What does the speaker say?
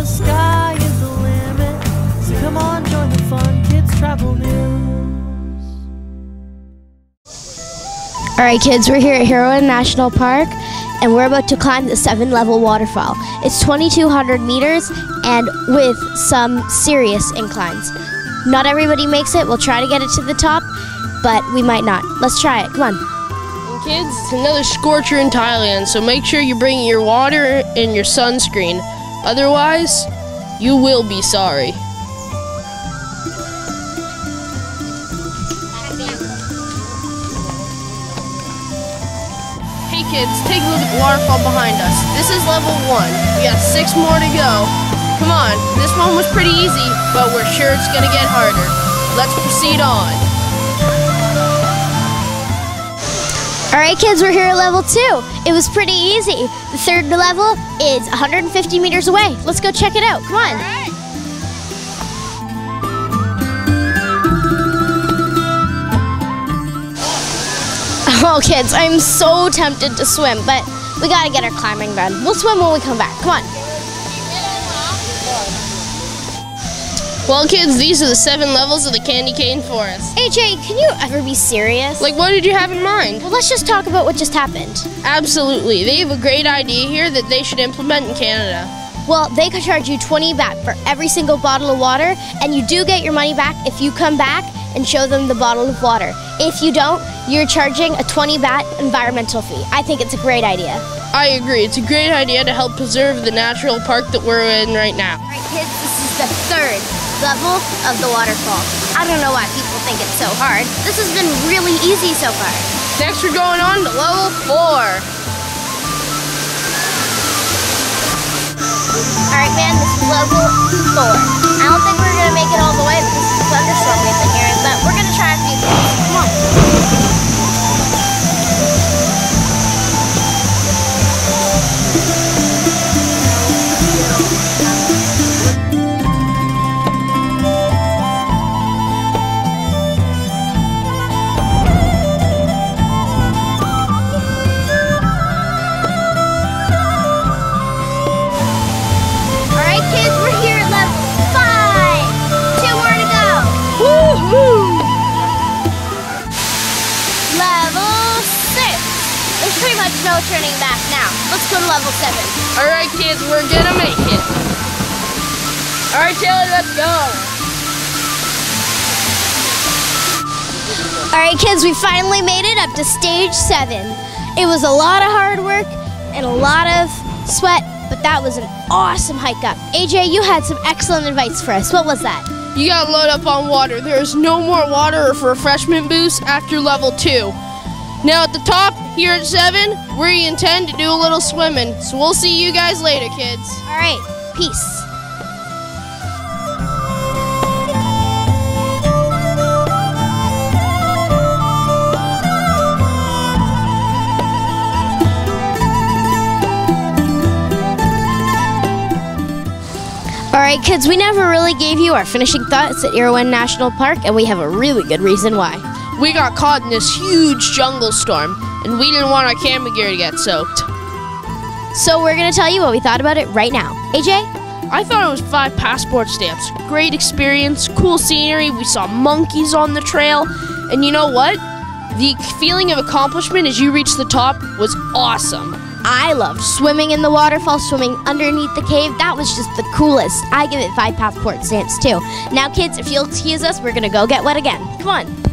the sky is the limit. So come on, join the fun, Kids Travel News. Alright kids, we're here at Erawan National Park and we're about to climb the 7-level waterfall. It's 2,200 meters and with some serious inclines. Not everybody makes it. We'll try to get it to the top, but we might not. Let's try it. Come on. And kids, it's another scorcher in Thailand, so make sure you bring your water and your sunscreen. Otherwise, you will be sorry. Hey kids, take a look at the waterfall behind us. This is level 1. We got 6 more to go. Come on, this one was pretty easy, but we're sure it's gonna get harder. Let's proceed on. Alright kids, we're here at level 2. It was pretty easy. The 3rd level is 150 meters away. Let's go check it out. Come on. Oh kids, I'm so tempted to swim, but we gotta get our climbing done. We'll swim when we come back. Come on. Well kids, these are the 7 levels of the candy cane forest. AJ, can you ever be serious? Like, what did you have in mind? Well, let's just talk about what just happened. Absolutely. They have a great idea here that they should implement in Canada. Well, they could charge you 20 baht for every single bottle of water, and you do get your money back if you come back and show them the bottle of water. If you don't, you're charging a 20 baht environmental fee. I think it's a great idea. I agree. It's a great idea to help preserve the natural park that we're in right now. All right, kids, this is the 3rd level of the waterfall. I don't know why people think it's so hard. This has been really easy so far. Next, we're going on to level 4. All right, man, this is level 4. I don't think we're gonna make it all the way because of the thunderstorm we've been hearing, but we're gonna try a few things. Come on. Pretty much no turning back now. Let's go to level 7. All right, kids, we're gonna make it. All right, Taylor, let's go. All right, kids, we finally made it up to stage 7. It was a lot of hard work and a lot of sweat, but that was an awesome hike up. AJ, you had some excellent advice for us. What was that? You gotta load up on water. There's no more water or refreshment boost after level 2. Now at the top, here at 7, we intend to do a little swimming. So we'll see you guys later, kids. All right, peace. All right, kids, we never really gave you our finishing thoughts at Erawan National Park, and we have a really good reason why. We got caught in this huge jungle storm, and we didn't want our camera gear to get soaked. So we're going to tell you what we thought about it right now. AJ? I thought it was 5 passport stamps. Great experience, cool scenery, we saw monkeys on the trail, and you know what? The feeling of accomplishment as you reach the top was awesome. I loved swimming in the waterfall, swimming underneath the cave. That was just the coolest. I give it 5 passport stamps too. Now kids, if you'll excuse us, we're going to go get wet again. Come on.